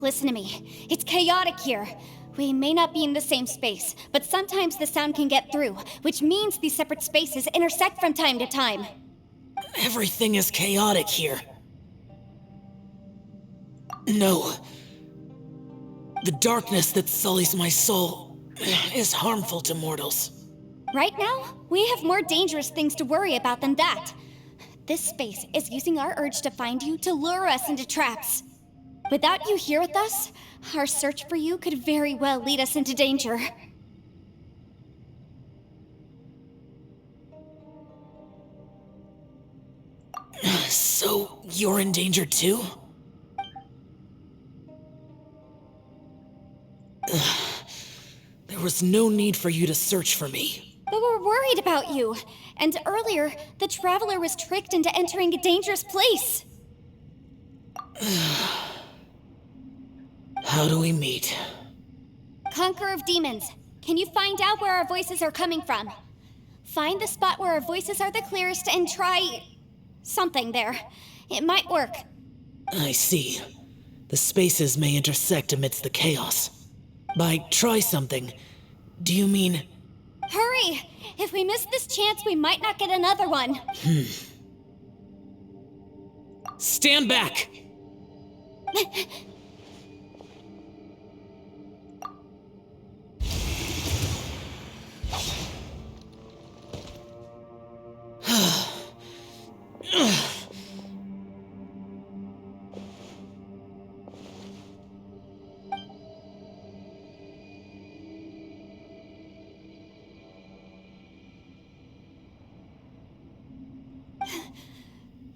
Listen to me. It's chaotic here. We may not be in the same space, but sometimes the sound can get through, which means these separate spaces intersect from time to time. Everything is chaotic here. No. The darkness that sullies my soul is harmful to mortals. Right now, we have more dangerous things to worry about than that. This space is using our urge to find you to lure us into traps. Without you here with us, our search for you could very well lead us into danger. So, you're in danger too? There was no need for you to search for me. But we're worried about you. And earlier, the Traveler was tricked into entering a dangerous place. How do we meet? Conqueror of Demons, can you find out where our voices are coming from? Find the spot where our voices are the clearest and try something there. It might work. I see. The spaces may intersect amidst the chaos. By try something, do you mean... Hurry! If we miss this chance, we might not get another one. Stand back!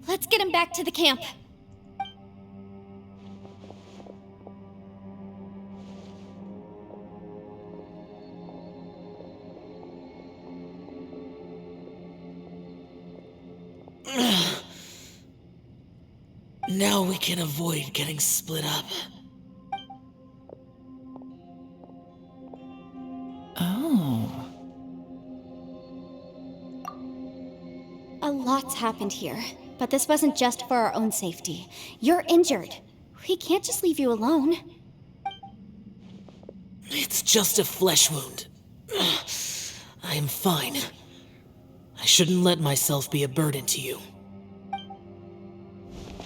Let's get him back to the camp. Now we can avoid getting split up. Oh. A lot's happened here, but this wasn't just for our own safety. You're injured. We can't just leave you alone. It's just a flesh wound. I am fine. I shouldn't let myself be a burden to you.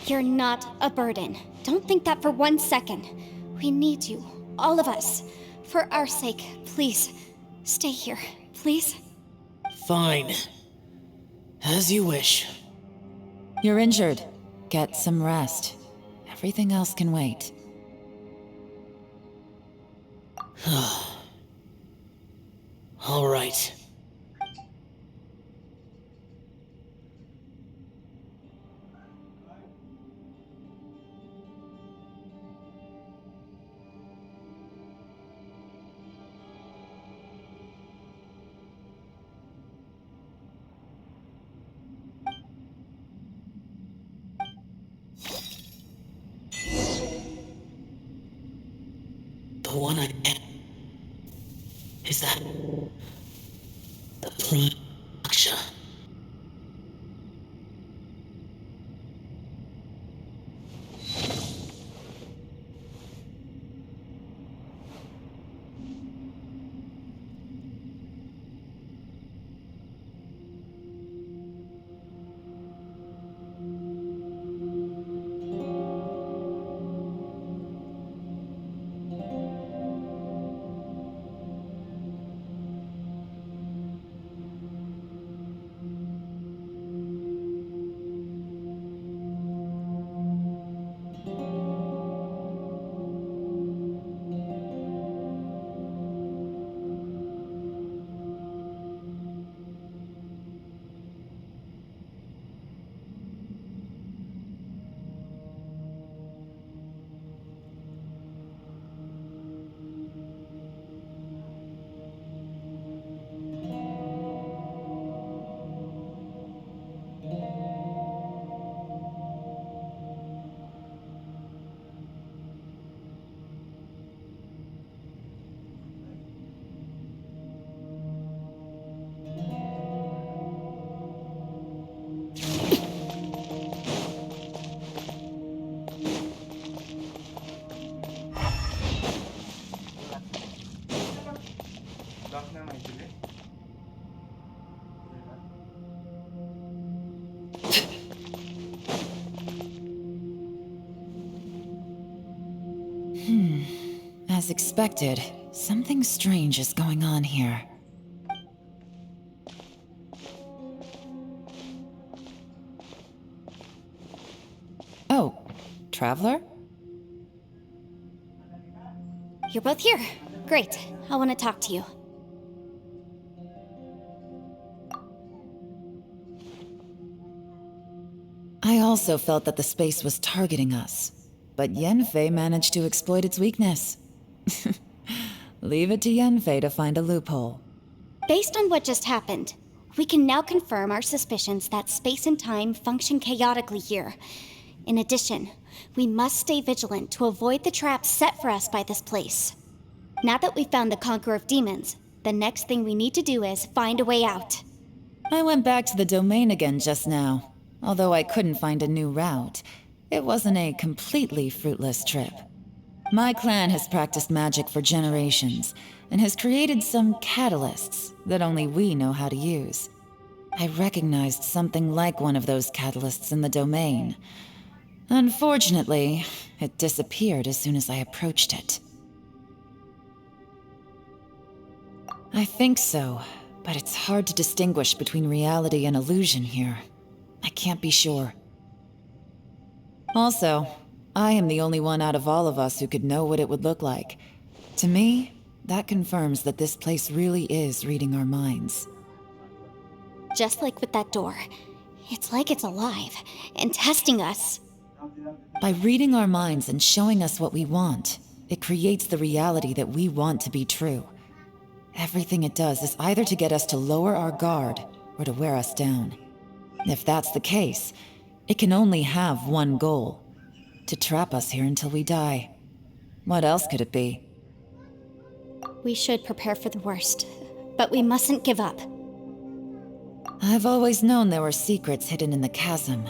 You're not a burden. Don't think that for 1 second. We need you, all of us. For our sake, please, stay here, please. Fine. As you wish. You're injured. Get some rest. Everything else can wait. All right. The one I am. Is that the Prime Aksha? As expected, something strange is going on here. Oh, Traveler? You're both here. Great. I want to talk to you. I also felt that the space was targeting us, but Yenfei managed to exploit its weakness. Leave it to Yenfei to find a loophole. Based on what just happened, we can now confirm our suspicions that space and time function chaotically here. In addition, we must stay vigilant to avoid the traps set for us by this place. Now that we've found the Conqueror of Demons, the next thing we need to do is find a way out. I went back to the domain again just now. Although I couldn't find a new route, it wasn't a completely fruitless trip. My clan has practiced magic for generations, and has created some catalysts that only we know how to use. I recognized something like one of those catalysts in the domain. Unfortunately, it disappeared as soon as I approached it. I think so, but it's hard to distinguish between reality and illusion here. I can't be sure. Also, I am the only one out of all of us who could know what it would look like. To me, that confirms that this place really is reading our minds. Just like with that door, it's like it's alive and testing us. By reading our minds and showing us what we want, it creates the reality that we want to be true. Everything it does is either to get us to lower our guard or to wear us down. If that's the case, it can only have one goal: to trap us here until we die. What else could it be? We should prepare for the worst, but we mustn't give up. I've always known there were secrets hidden in the chasm,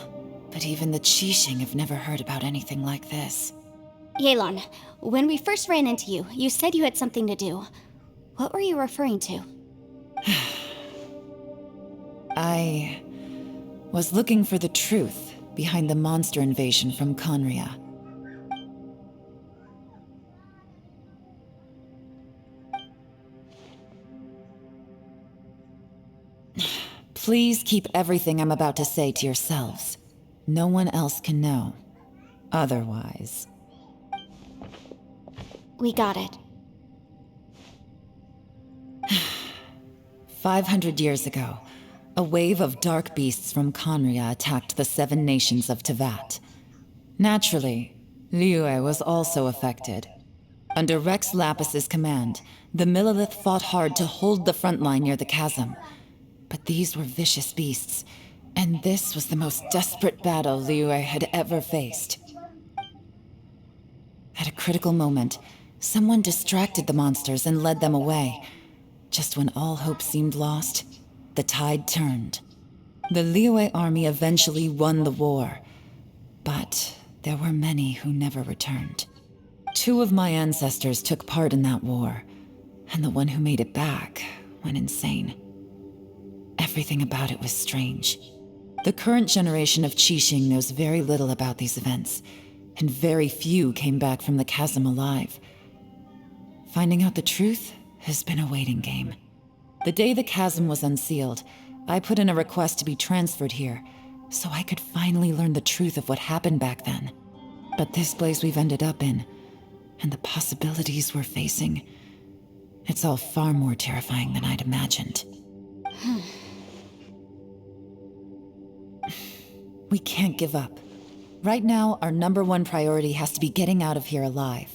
but even the Qixing have never heard about anything like this. Yelan, when we first ran into you, you said you had something to do. What were you referring to? I was looking for the truth behind the monster invasion from Conria. Please keep everything I'm about to say to yourselves. No one else can know. Otherwise... We got it. 500 years ago, a wave of dark beasts from Conria attacked the 7 nations of Tevat. Naturally, Liyue was also affected. Under Rex Lapis's command, the Millelith fought hard to hold the front line near the chasm. But these were vicious beasts, and this was the most desperate battle Liyue had ever faced. At a critical moment, someone distracted the monsters and led them away. Just when all hope seemed lost, the tide turned. The Liyue army eventually won the war, but there were many who never returned. 2 of my ancestors took part in that war, and the one who made it back went insane. Everything about it was strange. The current generation of Qixing knows very little about these events, and very few came back from the chasm alive. Finding out the truth has been a waiting game. The day the chasm was unsealed, I put in a request to be transferred here, so I could finally learn the truth of what happened back then. But this place we've ended up in, and the possibilities we're facing, it's all far more terrifying than I'd imagined. We can't give up. Right now, our #1 priority has to be getting out of here alive.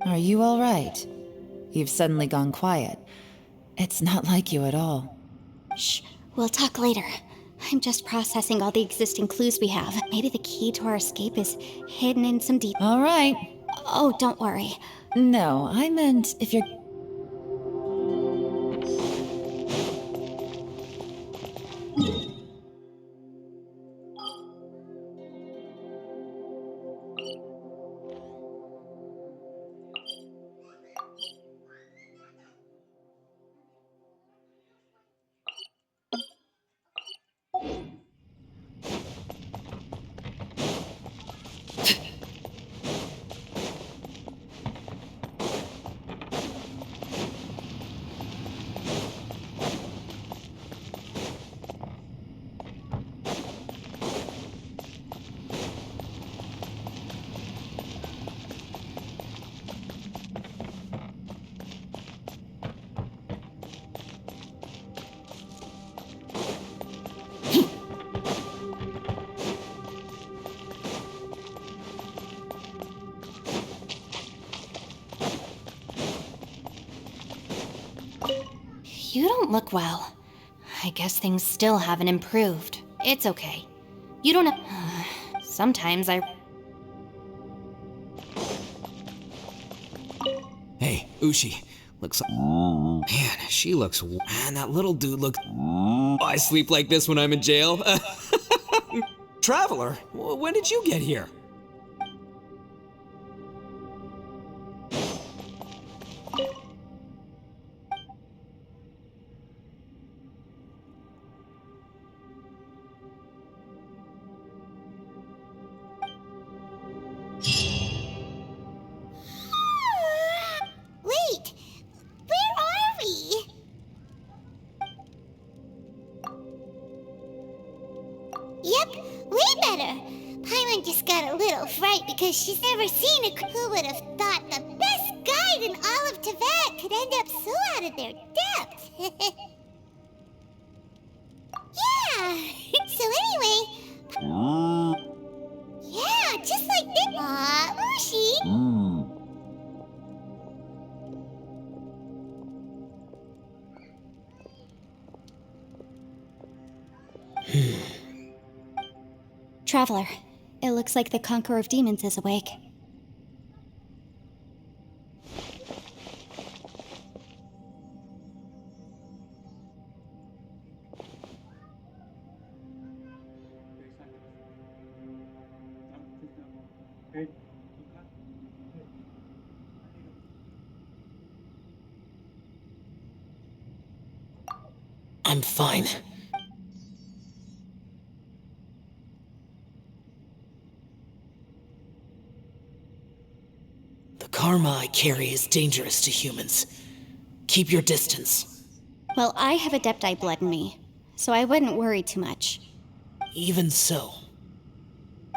Are you all right? You've suddenly gone quiet. It's not like you at all. Shh, we'll talk later. I'm just processing all the existing clues we have. Maybe the key to our escape is hidden in some deep... All right. Oh, don't worry. No, I meant if you're... You don't look well. I guess things still haven't improved. It's okay. You don't have... Sometimes I... Hey, Ushi. Looks like... Man, she looks... Man, that little dude looks... I sleep like this when I'm in jail. Traveler, when did you get here? Wait! Where are we? Yep, way better. Paimon just got a little fright because she's never seen a... Who would have thought the best guide in all of Teyvat could end up so out of their depth? Yeah! So anyway... Yeah, just like this. Aw, Ushi! Traveler, it looks like the Conqueror of Demons is awake. I'm fine. The karma I carry is dangerous to humans. Keep your distance. Well, I have Adepti blood in me, so I wouldn't worry too much. Even so,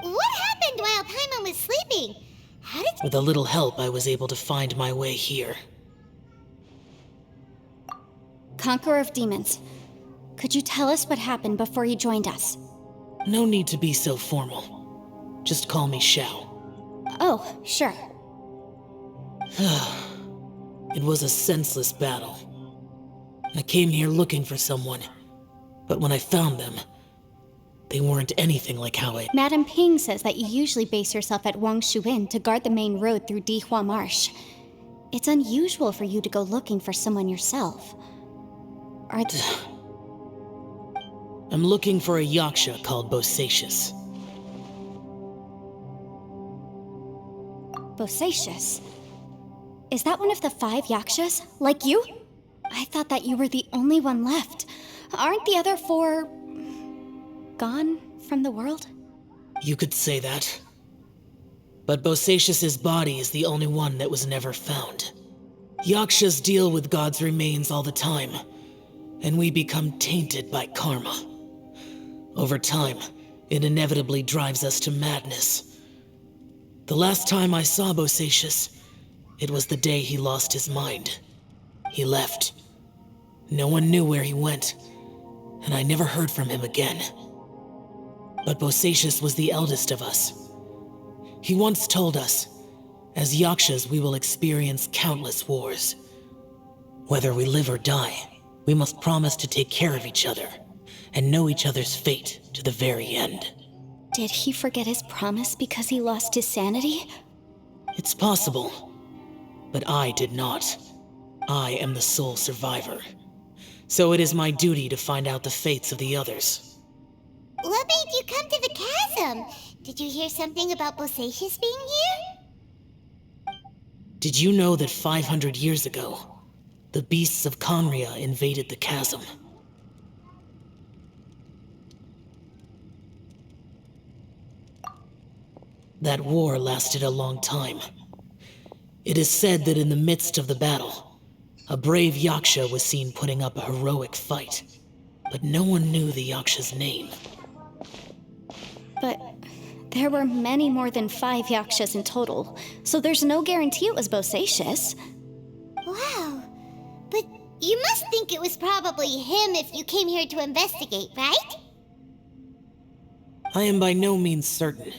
What happened while Paimon was sleeping? How did... with a little help, I was able to find my way here. Conqueror of Demons, could you tell us what happened before you joined us? No need to be so formal. Just call me Xiao. Oh, sure. It was a senseless battle. I came here looking for someone, but when I found them, they weren't anything like how I... Madame Ping says that you usually base yourself at Wangshu Inn to guard the main road through Dihua Marsh. It's unusual for you to go looking for someone yourself. I'm looking for a yaksha called Bosacious. Bosacious? Is that one of the 5 yakshas? Like you? I thought that you were the only one left. Aren't the other 4... gone from the world? You could say that. But Bosacious's body is the only one that was never found. Yakshas deal with God's remains all the time, and we become tainted by karma. Over time, it inevitably drives us to madness. The last time I saw Bosacious, it was the day he lost his mind. He left. No one knew where he went, and I never heard from him again. But Bosacious was the eldest of us. He once told us, as yakshas we will experience countless wars. Whether we live or die, we must promise to take care of each other, and know each other's fate to the very end. Did he forget his promise because he lost his sanity? It's possible, but I did not. I am the sole survivor. So it is my duty to find out the fates of the others. What made you come to the chasm? Did you hear something about Bosacius being here? Did you know that 500 years ago, the beasts of Conria invaded the chasm? That war lasted a long time. It is said that in the midst of the battle, a brave Yaksha was seen putting up a heroic fight, but no one knew the Yaksha's name. But there were many more than 5 Yakshas in total, so there's no guarantee it was Bosacius. Wow. But you must think it was probably him if you came here to investigate, right? I am by no means certain,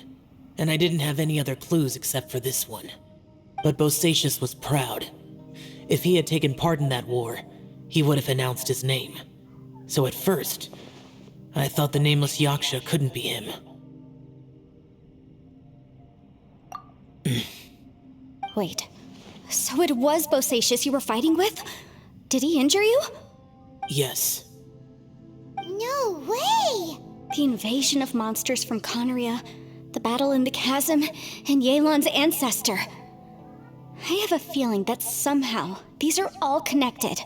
and I didn't have any other clues except for this one. But Bosacius was proud. If he had taken part in that war, he would have announced his name. So at first, I thought the nameless Yaksha couldn't be him. Wait, so it was Bosacius you were fighting with? Did he injure you? Yes. No way! The invasion of monsters from Conria, the battle in the chasm, and Yelan's ancestor. I have a feeling that somehow these are all connected.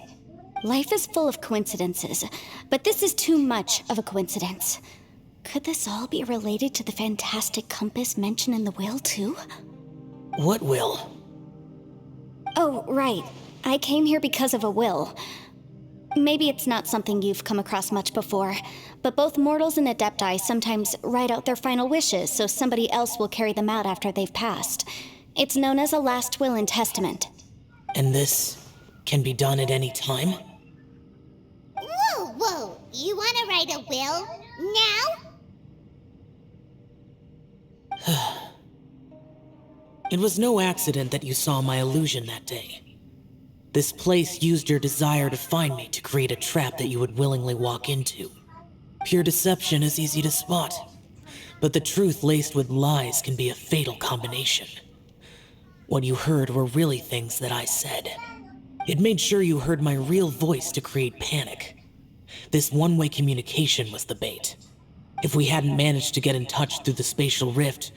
Life is full of coincidences, but this is too much of a coincidence. Could this all be related to the fantastic compass mentioned in the will, too? What will? Oh, right. I came here because of a will. Maybe it's not something you've come across much before, but both mortals and adepti sometimes write out their final wishes so somebody else will carry them out after they've passed. It's known as a last will and testament. And this can be done at any time? Whoa! You want to write a will? Now? It was no accident that you saw my illusion that day. This place used your desire to find me to create a trap that you would willingly walk into. Pure deception is easy to spot, but the truth laced with lies can be a fatal combination. What you heard were really things that I said. It made sure you heard my real voice to create panic. This one-way communication was the bait. If we hadn't managed to get in touch through the spatial rift,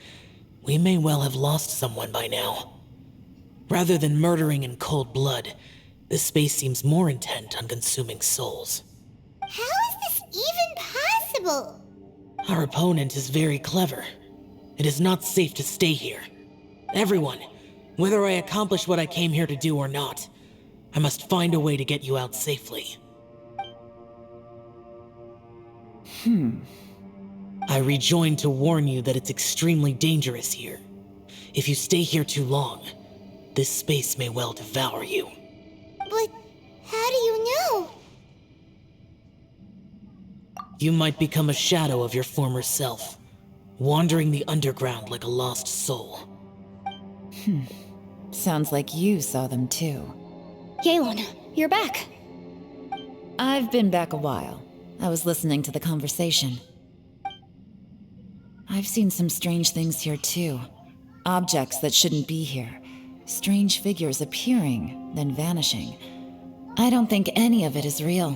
we may well have lost someone by now. Rather than murdering in cold blood, this space seems more intent on consuming souls. How is this even possible? Our opponent is very clever. It is not safe to stay here. Everyone, whether I accomplish what I came here to do or not, I must find a way to get you out safely. I rejoined to warn you that it's extremely dangerous here. If you stay here too long, this space may well devour you. But how do you know? You might become a shadow of your former self, wandering the underground like a lost soul. Sounds like you saw them too. Yelan, you're back. I've been back a while. I was listening to the conversation. I've seen some strange things here too. Objects that shouldn't be here. Strange figures appearing, then vanishing. I don't think any of it is real.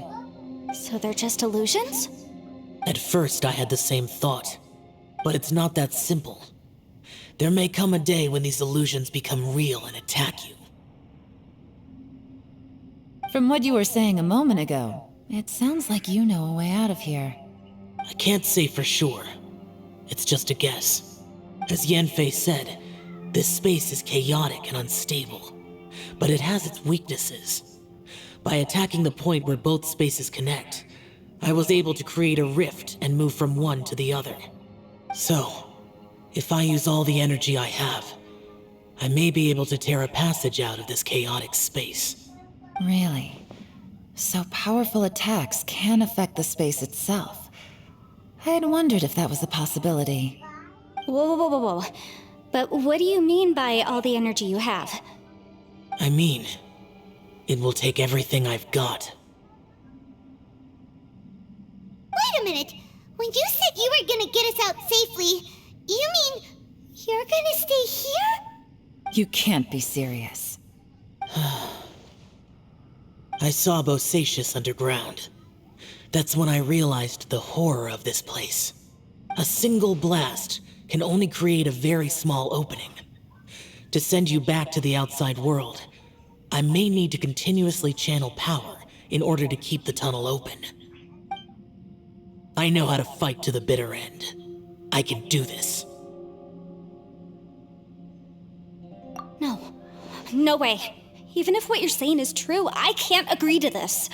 So they're just illusions? At first, I had the same thought, but it's not that simple. There may come a day when these illusions become real and attack you. From what you were saying a moment ago, it sounds like you know a way out of here. I can't say for sure. It's just a guess. As Yanfei said, this space is chaotic and unstable, but it has its weaknesses. By attacking the point where both spaces connect, I was able to create a rift and move from one to the other. So, if I use all the energy I have, I may be able to tear a passage out of this chaotic space. Really? So powerful attacks can affect the space itself. I'd wondered if that was a possibility. Whoa. But what do you mean by all the energy you have? I mean, it will take everything I've got. Wait a minute. When you said you were gonna get us out safely, you mean you're gonna stay here? You can't be serious. I saw Bosacius underground. That's when I realized the horror of this place. A single blast can only create a very small opening. To send you back to the outside world, I may need to continuously channel power in order to keep the tunnel open. I know how to fight to the bitter end. I can do this. No. No way. Even if what you're saying is true, I can't agree to this.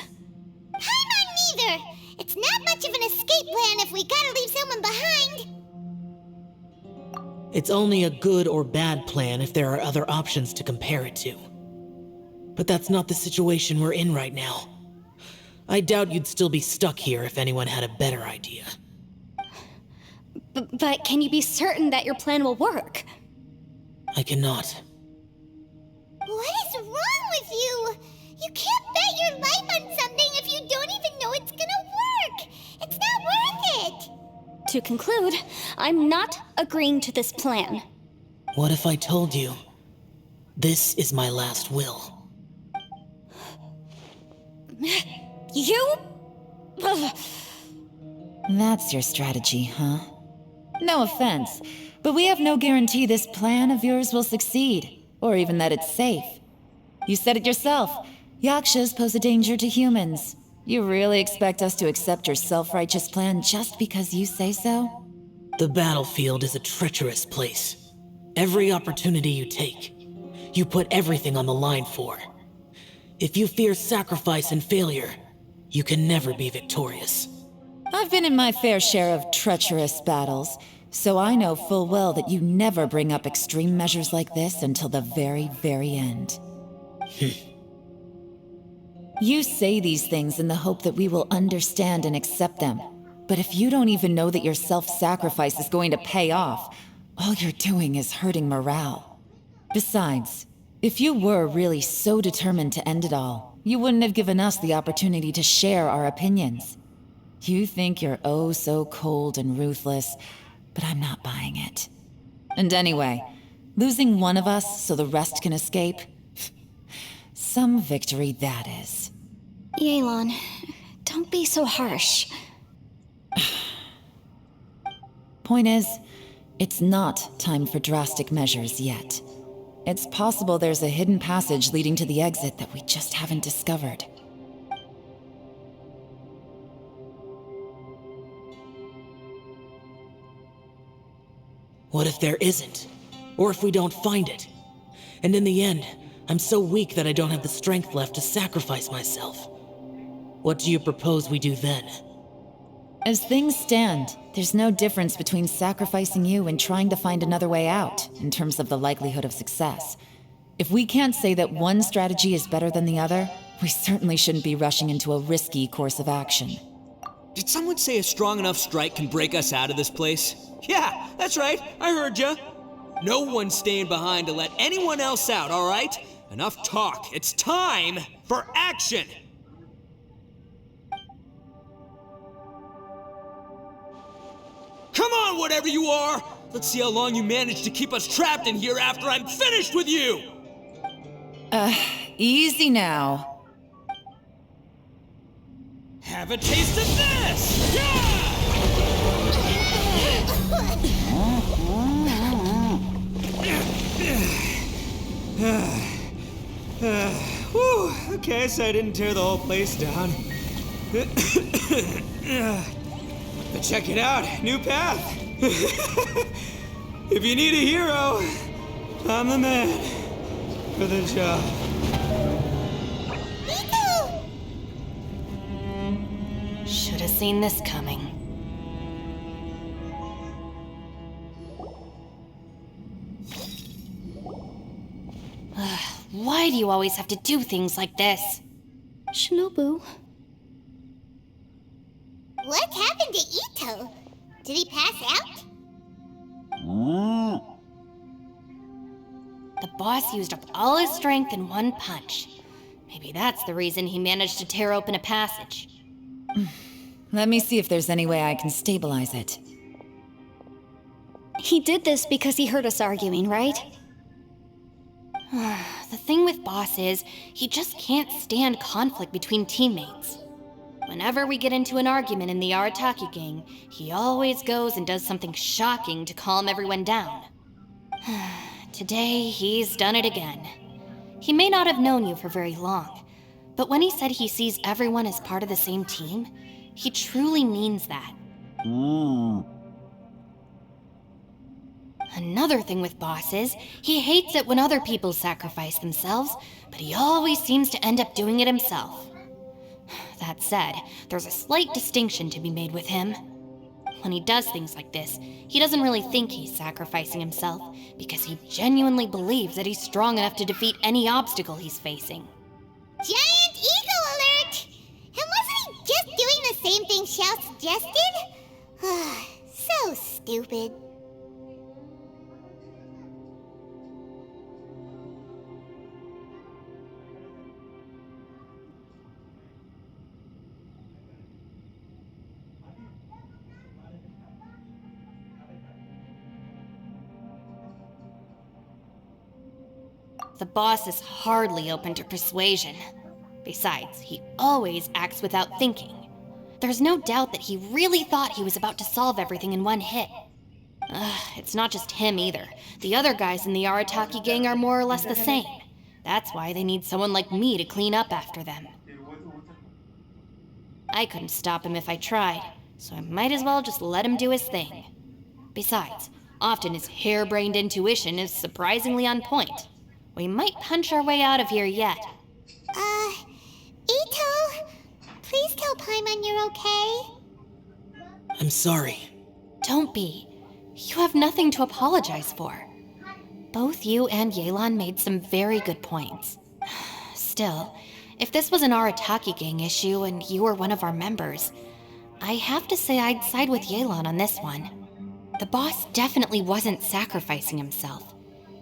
I'm not neither. It's not much of an escape plan if we gotta leave someone behind. It's only a good or bad plan if there are other options to compare it to. But that's not the situation we're in right now. I doubt you'd still be stuck here if anyone had a better idea. But can you be certain that your plan will work? I cannot. What is wrong with you? You can't bet your life on something if you don't even know it's gonna work. It's not worth it. To conclude, I'm not agreeing to this plan. What if I told you, this is my last will? You? Ugh. That's your strategy, huh? No offense, but we have no guarantee this plan of yours will succeed, or even that it's safe. You said it yourself. Yakshas pose a danger to humans. You really expect us to accept your self-righteous plan just because you say so? The battlefield is a treacherous place. Every opportunity you take, you put everything on the line for. If you fear sacrifice and failure, you can never be victorious. I've been in my fair share of treacherous battles, so I know full well that you never bring up extreme measures like this until the very, very end. You say these things in the hope that we will understand and accept them. But if you don't even know that your self-sacrifice is going to pay off, all you're doing is hurting morale. Besides, if you were really so determined to end it all, you wouldn't have given us the opportunity to share our opinions. You think you're oh so cold and ruthless, but I'm not buying it. And anyway, losing one of us so the rest can escape? Some victory that is. Yelan, don't be so harsh. Point is, it's not time for drastic measures yet. It's possible there's a hidden passage leading to the exit that we just haven't discovered. What if there isn't? Or if we don't find it? And in the end, I'm so weak that I don't have the strength left to sacrifice myself. What do you propose we do then? As things stand, there's no difference between sacrificing you and trying to find another way out, in terms of the likelihood of success. If we can't say that one strategy is better than the other, we certainly shouldn't be rushing into a risky course of action. Did someone say a strong enough strike can break us out of this place? Yeah, that's right, I heard ya. No one's staying behind to let anyone else out, all right? Enough talk, it's time for action! Come on, whatever you are! Let's see how long you manage to keep us trapped in here after I'm finished with you! Easy now. Have a taste of this! Yeah! Whew, okay, so I didn't tear the whole place down. But check it out, new path. If you need a hero, I'm the man for the job. Should have seen this coming. Why do you always have to do things like this? Shinobu. What happened to Ito? Did he pass out? The boss used up all his strength in one punch. Maybe that's the reason he managed to tear open a passage. Let me see if there's any way I can stabilize it. He did this because he heard us arguing, right? The thing with Boss is, he just can't stand conflict between teammates. Whenever we get into an argument in the Arataki gang, he always goes and does something shocking to calm everyone down. Today, he's done it again. He may not have known you for very long, but when he said he sees everyone as part of the same team, he truly means that. Another thing with Boss is, he hates it when other people sacrifice themselves, but he always seems to end up doing it himself. That said, there's a slight distinction to be made with him. When he does things like this, he doesn't really think he's sacrificing himself, because he genuinely believes that he's strong enough to defeat any obstacle he's facing. Giant ego alert! And wasn't he just doing the same thing Xiao suggested? So stupid. The boss is hardly open to persuasion. Besides, he always acts without thinking. There's no doubt that he really thought he was about to solve everything in one hit. It's not just him either. The other guys in the Arataki gang are more or less the same. That's why they need someone like me to clean up after them. I couldn't stop him if I tried, so I might as well just let him do his thing. Besides, often his harebrained intuition is surprisingly on point. We might punch our way out of here yet. Ito, please tell Paimon you're okay. I'm sorry. Don't be. You have nothing to apologize for. Both you and Yelan made some very good points. Still, if this was an Arataki gang issue and you were one of our members, I have to say I'd side with Yelan on this one. The boss definitely wasn't sacrificing himself.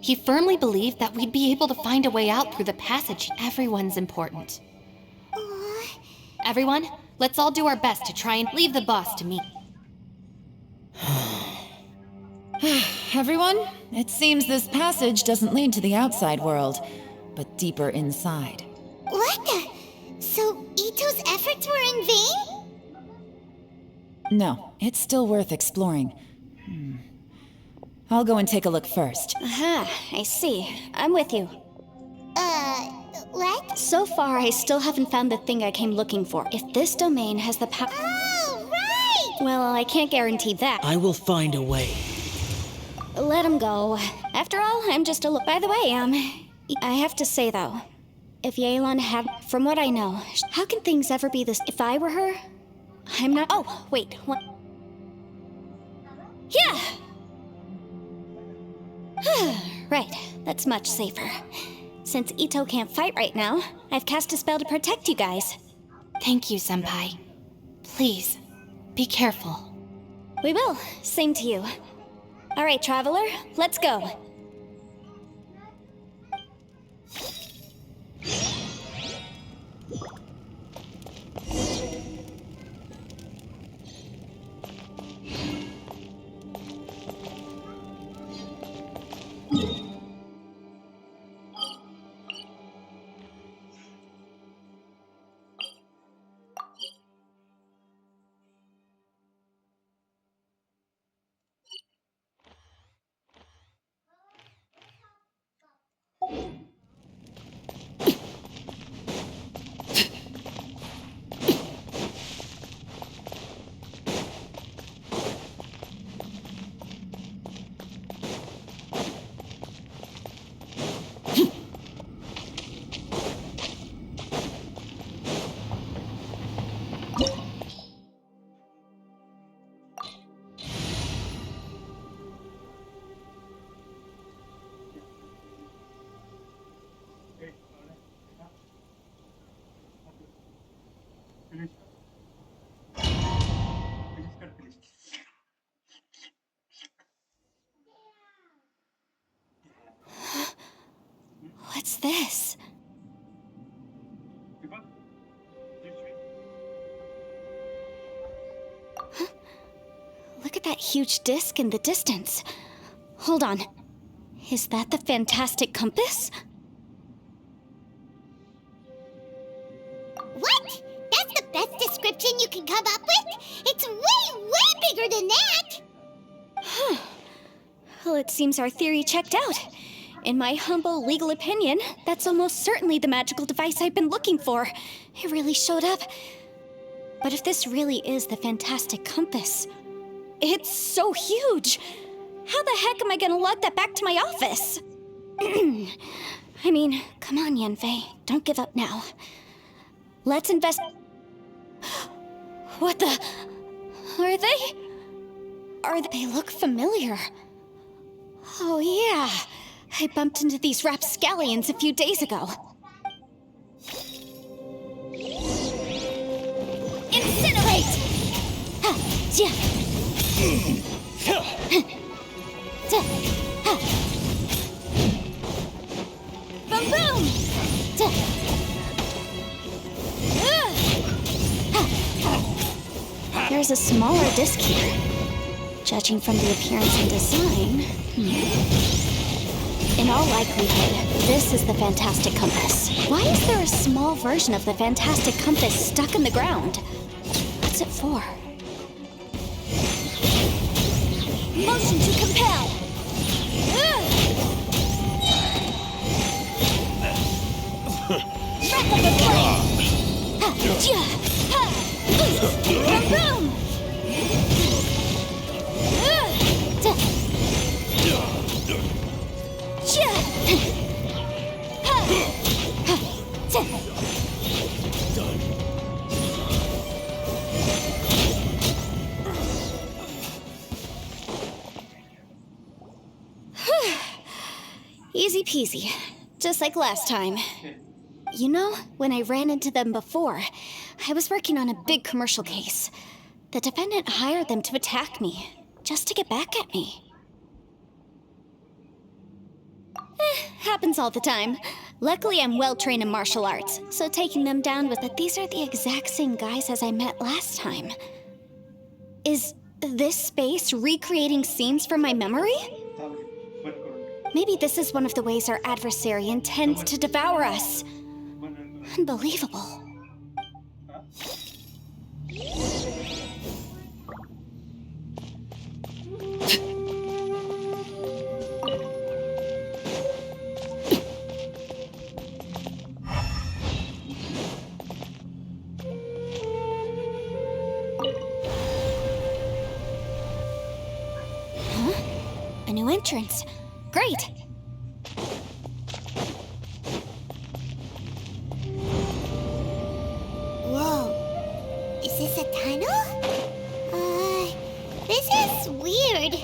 He firmly believed that we'd be able to find a way out through the passage. Everyone's important. Everyone, let's all do our best to try and leave the boss to me. Everyone, it seems this passage doesn't lead to the outside world, but deeper inside. What the? So Ito's efforts were in vain? No, it's still worth exploring. I'll go and take a look first. Aha, I see. I'm with you. What? So far, I still haven't found the thing I came looking for. If this domain has the power... Oh, right! Well, I can't guarantee that. I will find a way. Let him go. After all, I'm just a look. By the way, I have to say though, if Yelan had, from what I know, how can things ever be this? If I were her, I'm not. Oh, wait, what? Yeah! Right, that's much safer. Since Ito can't fight right now, I've cast a spell to protect you guys. Thank you, Senpai. Please, be careful. We will. Same to you. All right, Traveler, let's go. What's this? Huh? Look at that huge disc in the distance. Hold on. Is that the fantastic compass? can come up with? It's way, way bigger than that! Well, it seems our theory checked out. In my humble legal opinion, that's almost certainly the magical device I've been looking for. It really showed up. But if this really is the fantastic compass, it's so huge! How the heck am I gonna lug that back to my office? I mean, come on, Yanfei. Don't give up now. Let's invest... What the... Are they... They look familiar. Oh, yeah. I bumped into these rapscallions a few days ago. Incinerate! Ha! Ja! Ja! Ha! Boom boom! Ja! Ha! There's a smaller disc here. Judging from the appearance and design... In all likelihood, this is the Fantastic Compass. Why is there a small version of the Fantastic Compass stuck in the ground? What's it for? Motion to compel! Wrap of the flame! Ha! Ja! Ha! Boom boom! Ja! Easy peasy, just like last time. You know, when I ran into them before, I was working on a big commercial case. The defendant hired them to attack me, just to get back at me. Happens all the time. Luckily, I'm well-trained in martial arts, so taking them down with it, these are the exact same guys as I met last time. Is this space recreating scenes from my memory? Maybe this is one of the ways our adversary intends to devour us. Unbelievable. A new entrance. Great! Whoa. Is this a tunnel? This is weird.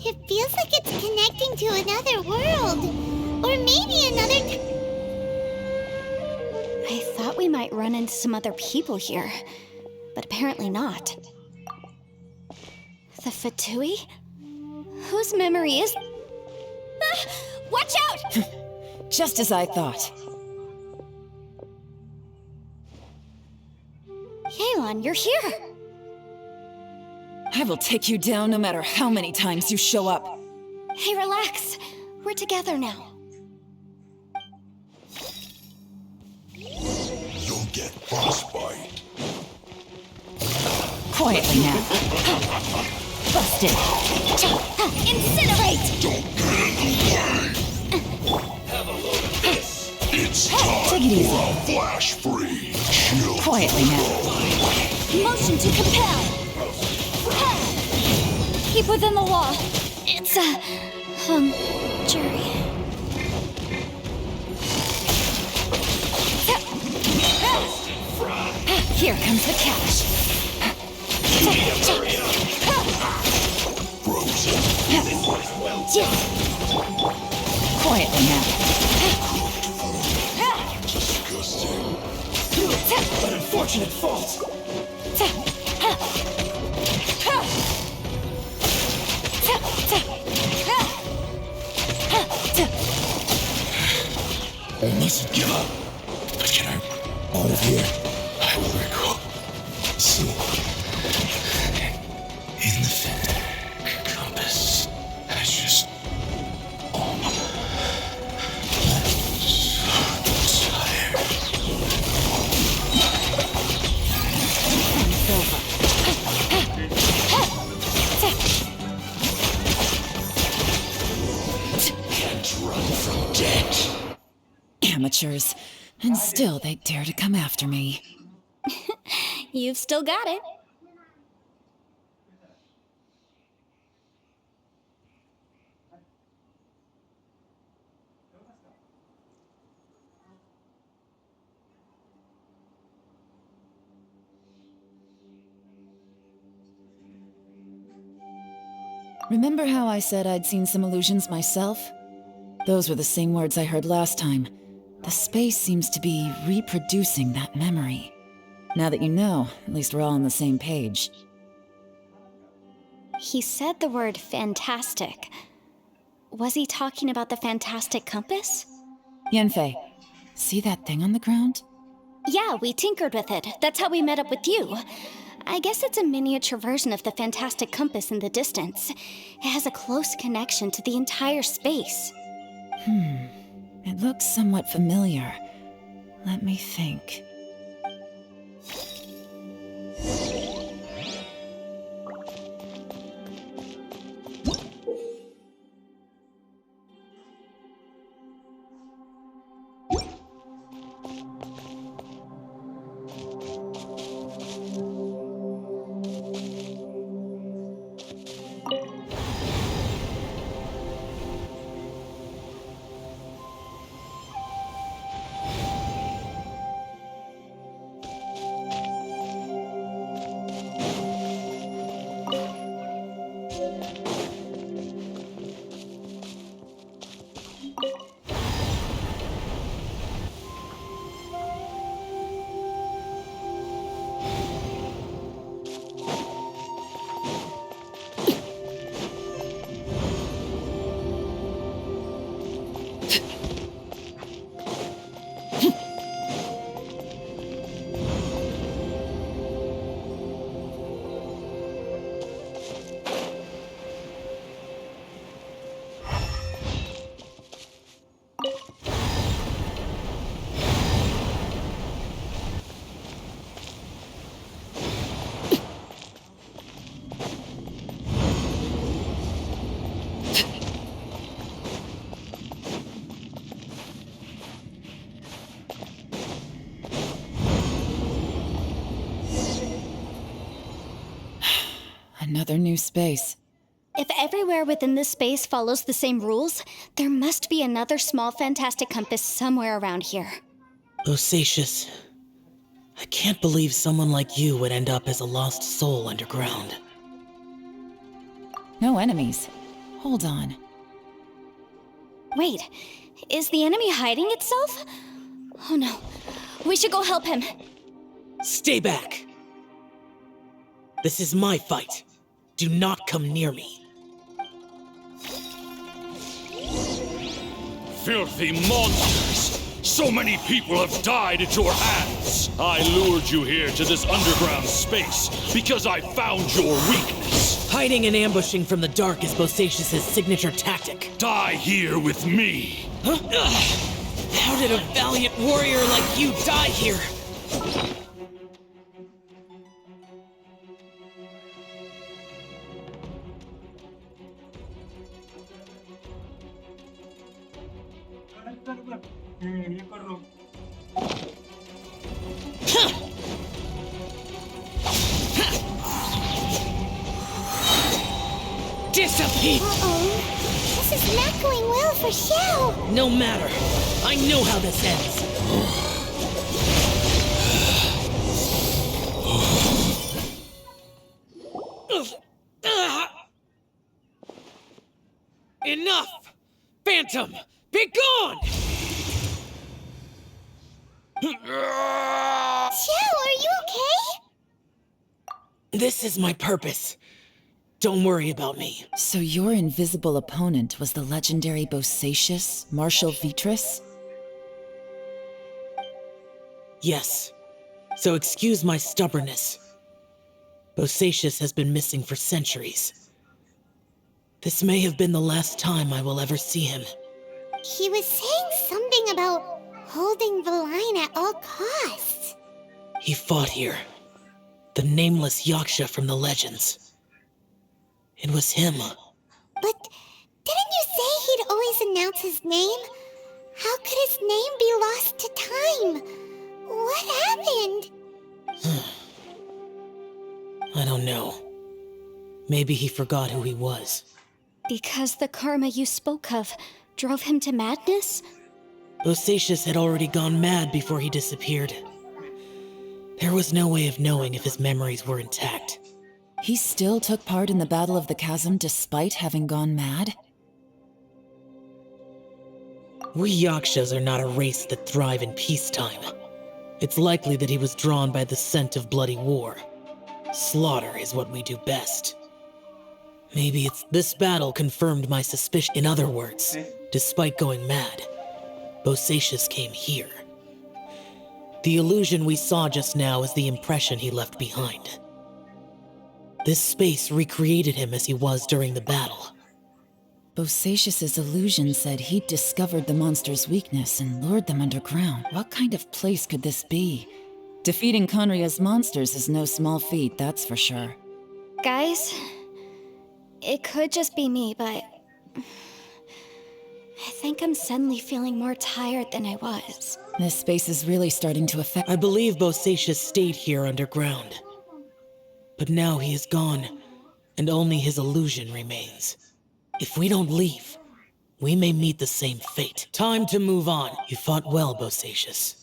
It feels like it's connecting to another world. Or maybe another I thought we might run into some other people here, but apparently not. The Fatui? Whose memory is... Ah, watch out! Just as I thought. Yelan, you're here! I will take you down no matter how many times you show up. Hey, relax. We're together now. You'll get frostbite. Quietly now. Busted. Incinerate! Don't get in the way! Have a load of this. It's time Take it easy. for a flash-free chill. Quietly now. Motion to compel! Keep within the law. It's a... jury. Here comes the catch. Frozen. Quietly now. Disgusting. An unfortunate fault. I mustn't give up. But can I out of here? I will recall. See. In the compass. I just... Oh. I'm so tired. I'm so amateurs, and still they dare to come after me. You've still got it. Remember how I said I'd seen some illusions myself? Those were the same words I heard last time. The space seems to be reproducing that memory. Now that you know, at least we're all on the same page. He said the word fantastic. Was he talking about the fantastic compass? Yanfei, see that thing on the ground? Yeah, we tinkered with it. That's how we met up with you. I guess it's a miniature version of the fantastic compass in the distance. It has a close connection to the entire space. It looks somewhat familiar. Let me think. Another new space. If everywhere within this space follows the same rules, there must be another small fantastic compass somewhere around here. Bosacious, I can't believe someone like you would end up as a lost soul underground. No enemies. Hold on. Wait, is the enemy hiding itself? Oh no, we should go help him. Stay back! This is my fight. Do not come near me. Filthy monsters! So many people have died at your hands! I lured you here to this underground space because I found your weakness. Hiding and ambushing from the dark is Bosacious' signature tactic. Die here with me! Huh? How did a valiant warrior like you die here? Dissipate! Uh-oh. This is not going well for Xiao. No matter. I know how this ends. Enough! Phantom! Be gone! Xiao, are you okay? This is my purpose. Don't worry about me. So your invisible opponent was the legendary Bosacious, Marshal Vitris? Yes. So excuse my stubbornness. Bosacious has been missing for centuries. This may have been the last time I will ever see him. He was saying something about holding the line at all costs. He fought here. The nameless Yaksha from the legends. It was him. But didn't you say he'd always announce his name? How could his name be lost to time? What happened? I don't know. Maybe he forgot who he was. Because the karma you spoke of drove him to madness? Bosacius had already gone mad before he disappeared. There was no way of knowing if his memories were intact. He still took part in the Battle of the Chasm despite having gone mad? We Yakshas are not a race that thrive in peacetime. It's likely that he was drawn by the scent of bloody war. Slaughter is what we do best. Maybe it's this battle confirmed my suspicion. In other words, despite going mad, Bosacius came here. The illusion we saw just now is the impression he left behind. This space recreated him as he was during the battle. Bosacius's illusion said he'd discovered the monster's weakness and lured them underground. What kind of place could this be? Defeating Conria's monsters is no small feat, that's for sure. Guys, it could just be me, but I think I'm suddenly feeling more tired than I was. This space is really starting to affect— I believe Bosacius stayed here underground. But now he is gone, and only his illusion remains. If we don't leave, we may meet the same fate. Time to move on. You fought well, Bosacius.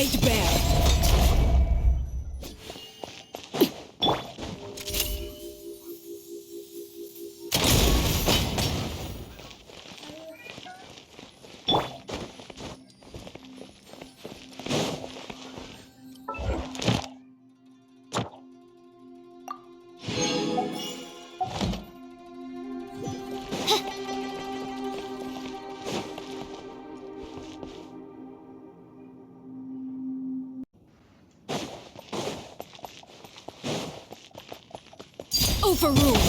laid bare. Overruled.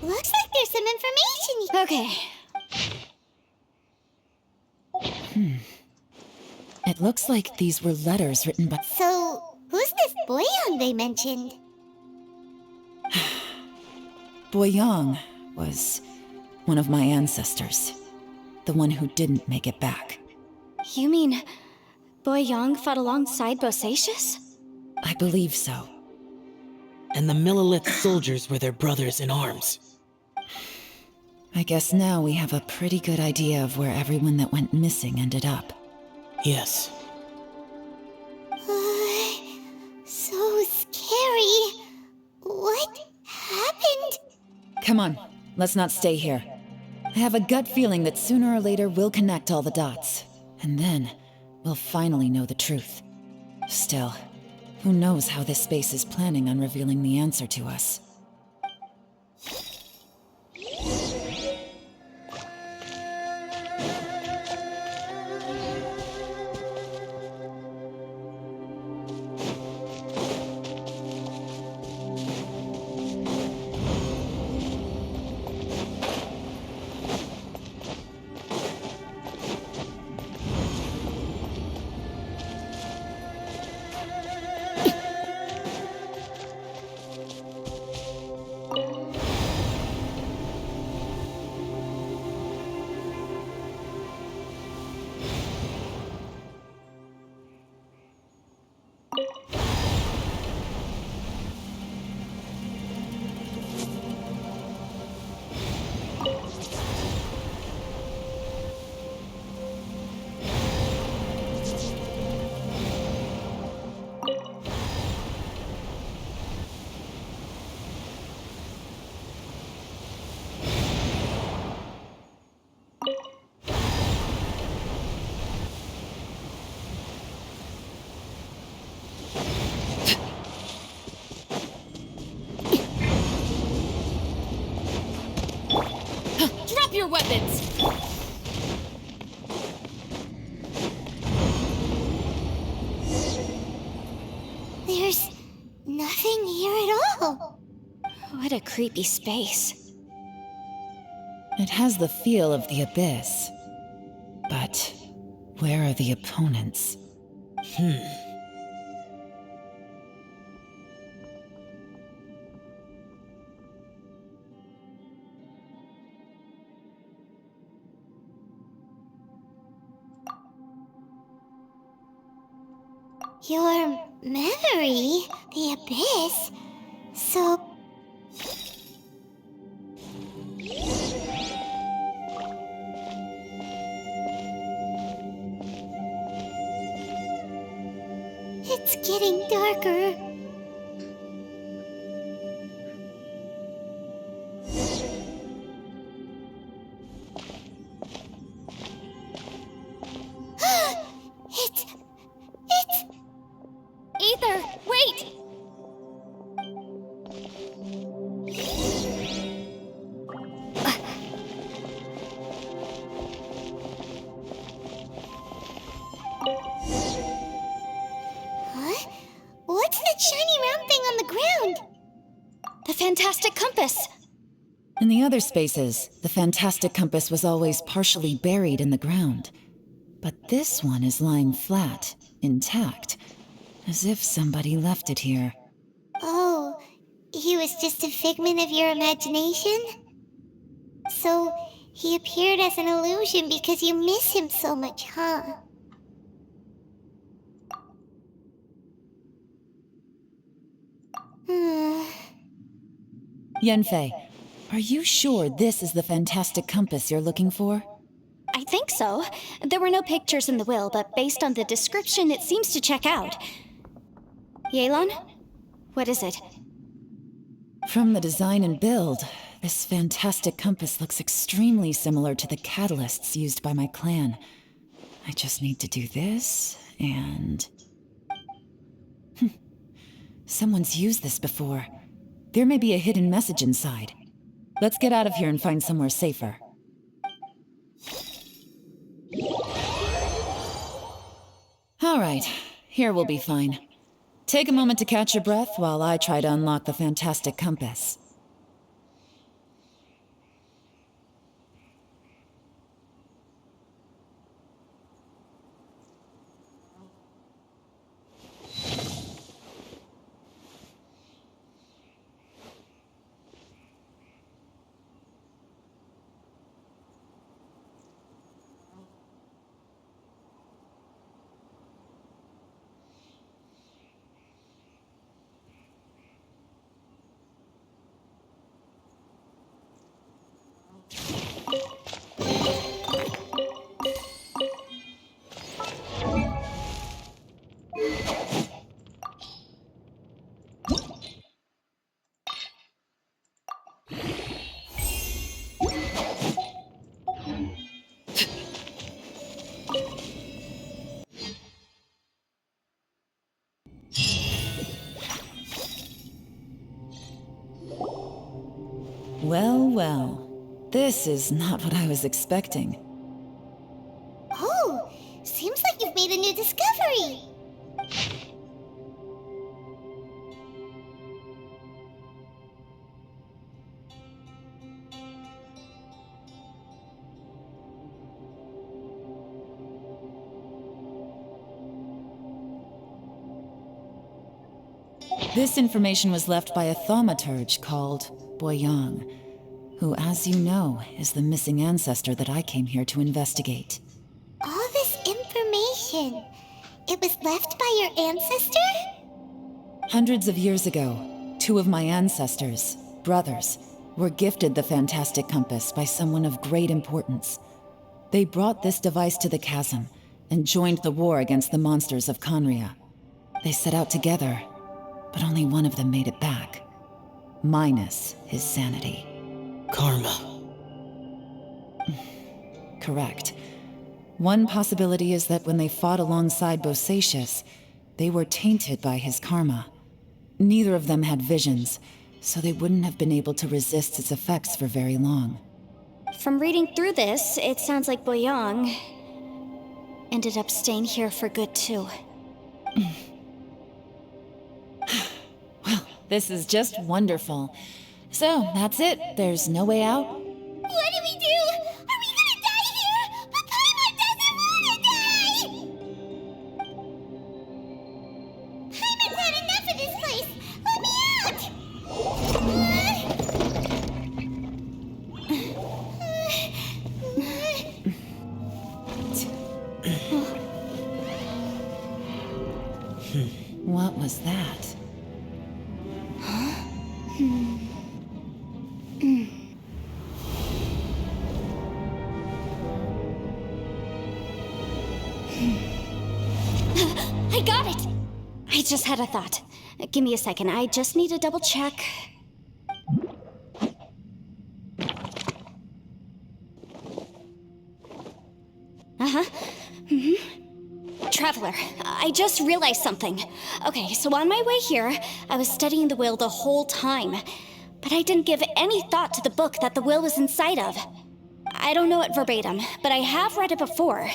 Looks like there's some information. Okay. It looks like these were letters written by... So, who's this Boyang they mentioned? Boyang was one of my ancestors. The one who didn't make it back. You mean Boyang fought alongside Bosacius? I believe so. And the Millilith soldiers were their brothers in arms. I guess now we have a pretty good idea of where everyone that went missing ended up. Yes. So scary. What happened? Come on, let's not stay here. I have a gut feeling that sooner or later we'll connect all the dots. And then, we'll finally know the truth. Still, who knows how this space is planning on revealing the answer to us. Drop your weapons! here at all. What a creepy space. It has the feel of the abyss. But where are the opponents? Your memory? The abyss? So... It's getting darker. It's... Aether, wait! Huh? What's that shiny round thing on the ground? The fantastic compass! In the other spaces, the fantastic compass was always partially buried in the ground. But this one is lying flat, intact, as if somebody left it here. Oh, he was just a figment of your imagination? So, he appeared as an illusion because you miss him so much, huh? Yanfei, are you sure this is the fantastic compass you're looking for? I think so. There were no pictures in the will, but based on the description, it seems to check out. Yelan? What is it? From the design and build, this fantastic compass looks extremely similar to the catalysts used by my clan. I just need to do this, and... Someone's used this before. There may be a hidden message inside. Let's get out of here and find somewhere safer. All right, here we'll be fine. Take a moment to catch your breath while I try to unlock the fantastic compass. Well, well. This is not what I was expecting. Oh, seems like you've made a new discovery. This information was left by a thaumaturge called Boyang, who, as you know, is the missing ancestor that I came here to investigate. All this information, it was left by your ancestor? Hundreds of years ago, two of my ancestors, brothers, were gifted the fantastic compass by someone of great importance. They brought this device to the chasm and joined the war against the monsters of Conria. They set out together, but only one of them made it back, minus his sanity. Karma. Correct. One possibility is that when they fought alongside Bosacius, they were tainted by his karma. Neither of them had visions, so they wouldn't have been able to resist its effects for very long. From reading through this, it sounds like Boyang ended up staying here for good too. Well, This is just wonderful. So, that's it. There's no way out? What do we do? Are we gonna die here? But Paimon doesn't wanna die! Paimon's had enough of this place! Let me out! What was that? I got it! I just had a thought. Give me a second, I just need to double check. Traveler, I just realized something. Okay, so on my way here, I was studying the will the whole time. But I didn't give any thought to the book that the will was inside of. I don't know it verbatim, but I have read it before.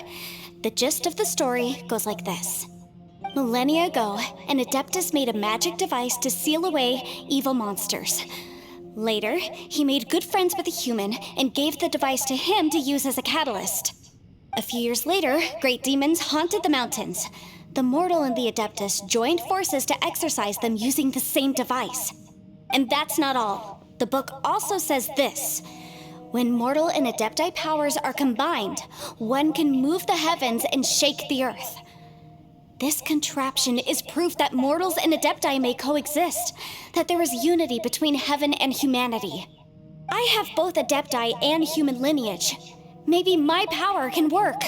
The gist of the story goes like this. Millennia ago, an Adeptus made a magic device to seal away evil monsters. Later, he made good friends with a human and gave the device to him to use as a catalyst. A few years later, great demons haunted the mountains. The mortal and the Adeptus joined forces to exorcise them using the same device. And that's not all. The book also says this. When mortal and Adepti powers are combined, one can move the heavens and shake the earth. This contraption is proof that mortals and Adepti may coexist, that there is unity between heaven and humanity. I have both Adepti and human lineage. Maybe my power can work.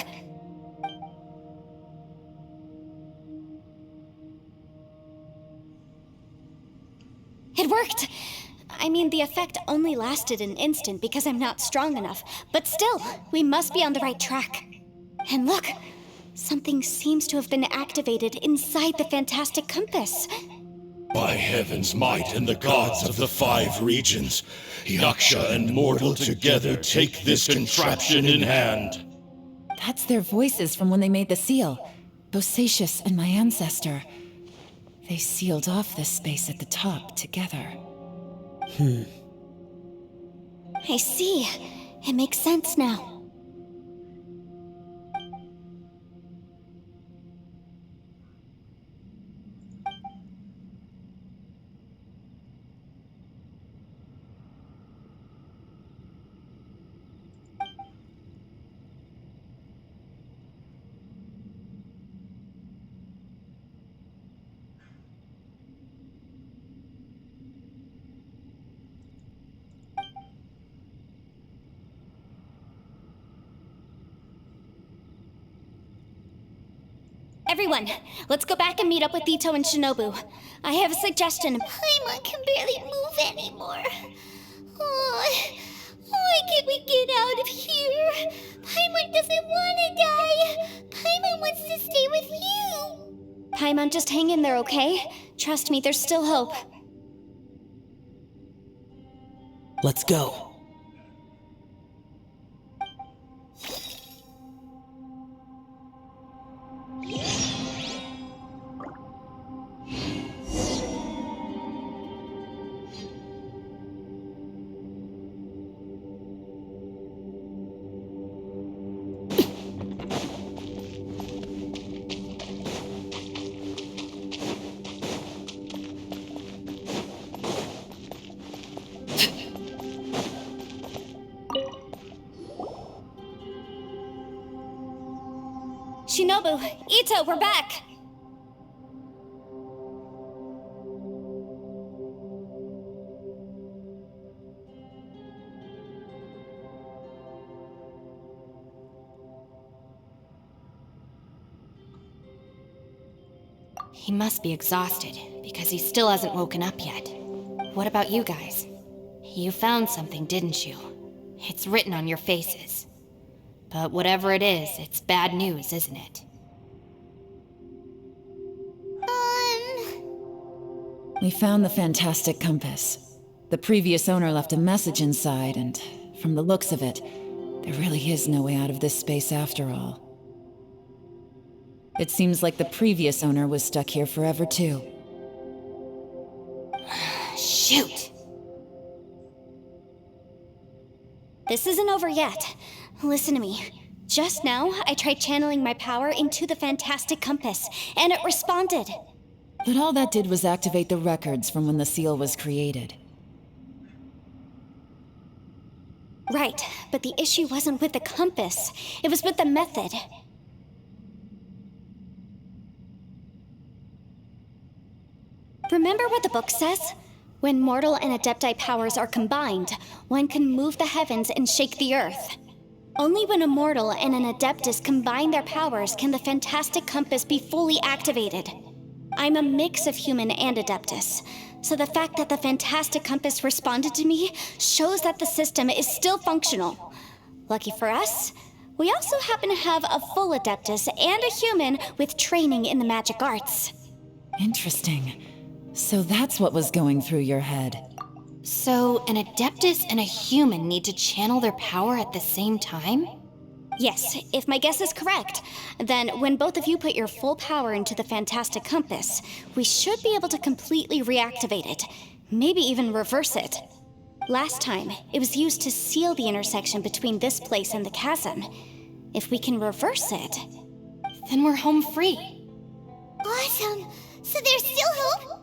It worked! I mean, the effect only lasted an instant because I'm not strong enough, but still, we must be on the right track. And look, something seems to have been activated inside the fantastic compass. By heaven's might and the gods of the 5 regions, Yaksha and mortal together take this contraption in hand. That's their voices from when they made the seal. Bosacius and my ancestor. They sealed off this space at the top together. I see. It makes sense now. Everyone, let's go back and meet up with Ito and Shinobu. I have a suggestion. Paimon can barely move anymore. Why can't we get out of here? Paimon doesn't want to die. Paimon wants to stay with you. Paimon, just hang in there, okay? Trust me, there's still hope. Let's go. Shinobu, Ito, we're back! He must be exhausted, because he still hasn't woken up yet. What about you guys? You found something, didn't you? It's written on your faces. But whatever it is, it's bad news, isn't it? We found the fantastic compass. The previous owner left a message inside, and from the looks of it, there really is no way out of this space after all. It seems like the previous owner was stuck here forever, too. Shoot! This isn't over yet. Listen to me. Just now, I tried channeling my power into the Fantastic Compass, and it responded. But all that did was activate the records from when the seal was created. Right, but the issue wasn't with the compass. It was with the method. Remember what the book says? When mortal and adepti powers are combined, one can move the heavens and shake the earth. Only when a mortal and an adeptus combine their powers can the Fantastic Compass be fully activated. I'm a mix of human and adeptus, so the fact that the Fantastic Compass responded to me shows that the system is still functional. Lucky for us, we also happen to have a full adeptus and a human with training in the magic arts. Interesting. So that's what was going through your head. So, an Adeptus and a human need to channel their power at the same time? Yes, if my guess is correct, then when both of you put your full power into the Fantastic Compass, we should be able to completely reactivate it, maybe even reverse it. Last time, it was used to seal the intersection between this place and the chasm. If we can reverse it, Then we're home free. Awesome. So there's still hope?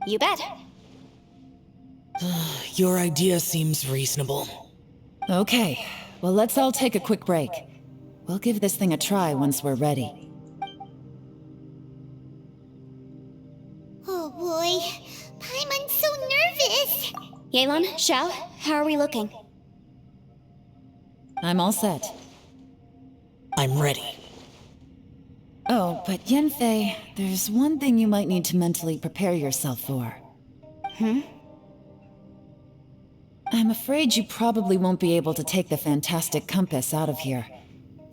you bet. Your idea seems reasonable. Okay, well, let's all take a quick break. We'll give this thing a try once we're ready. Oh boy. Paimon's so nervous. Yelan, Xiao, how are we looking? I'm all set. I'm ready. Oh, but Yanfei, there's one thing you might need to mentally prepare yourself for. I'm afraid you probably won't be able to take the Fantastic Compass out of here.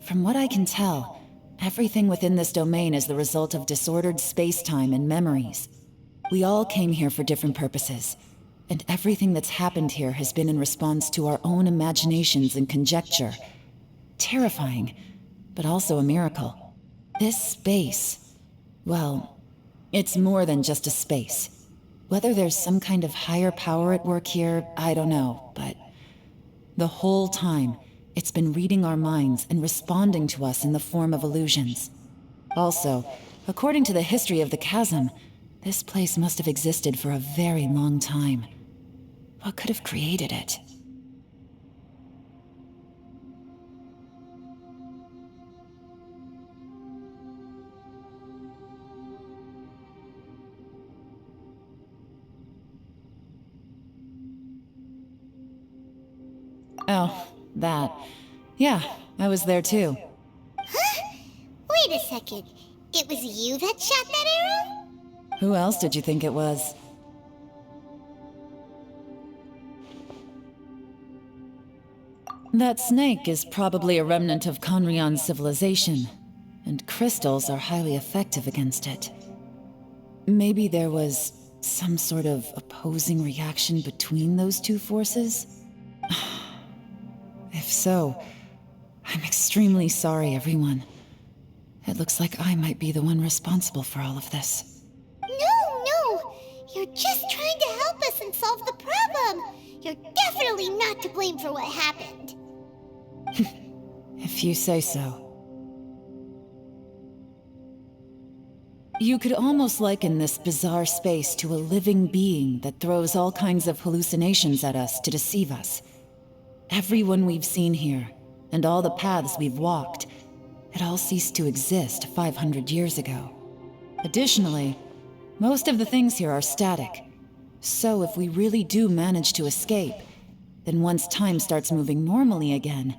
From what I can tell, everything within this domain is the result of disordered space-time and memories. We all came here for different purposes, and everything that's happened here has been in response to our own imaginations and conjecture. Terrifying, but also a miracle. This space, well, it's more than just a space. Whether there's some kind of higher power at work here, I don't know, but the whole time, it's been reading our minds and responding to us in the form of illusions. Also, according to the history of the chasm, this place must have existed for a very long time. What could have created it? Oh, that. Yeah, I was there too. Huh? Wait a second. It was you that shot that arrow? Who else did you think it was? That snake is probably a remnant of Conrion's civilization, and crystals are highly effective against it. Maybe there was some sort of opposing reaction between those two forces? If so, I'm extremely sorry, everyone. It looks like I might be the one responsible for all of this. No! You're just trying to help us and solve the problem! You're definitely not to blame for what happened. If you say so. You could almost liken this bizarre space to a living being that throws all kinds of hallucinations at us to deceive us. Everyone we've seen here, and all the paths we've walked, it all ceased to exist 500 years ago. Additionally, most of the things here are static. So if we really do manage to escape, then once time starts moving normally again,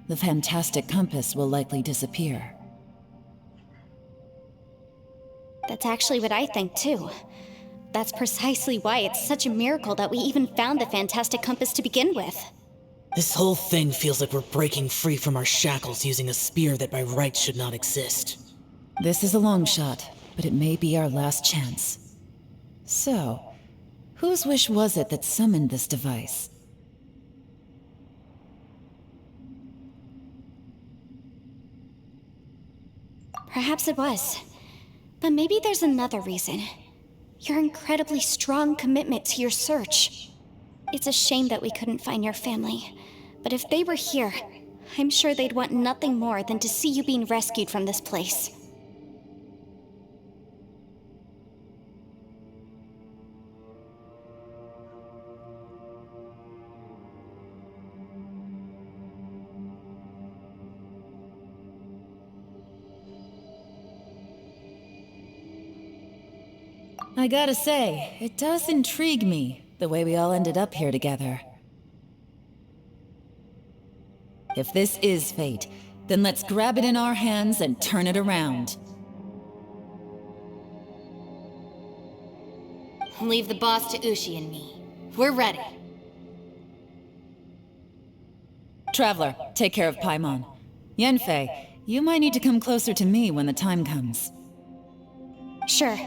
the Fantastic Compass will likely disappear. That's actually what I think too. That's precisely why it's such a miracle that we even found the Fantastic Compass to begin with. This whole thing feels like we're breaking free from our shackles using a spear that by right should not exist. This is a long shot, but it may be our last chance. So, whose wish was it that summoned this device? Perhaps it was. But maybe there's another reason. your incredibly strong commitment to your search. It's a shame that we couldn't find your family, but if they were here, I'm sure they'd want nothing more than to see you being rescued from this place. I gotta say, it does intrigue me, the way we all ended up here together. If this is fate, then let's grab it in our hands and turn it around. Leave the boss to Ushi and me. We're ready. Traveler, take care of Paimon. Yanfei, you might need to come closer to me when the time comes. Sure.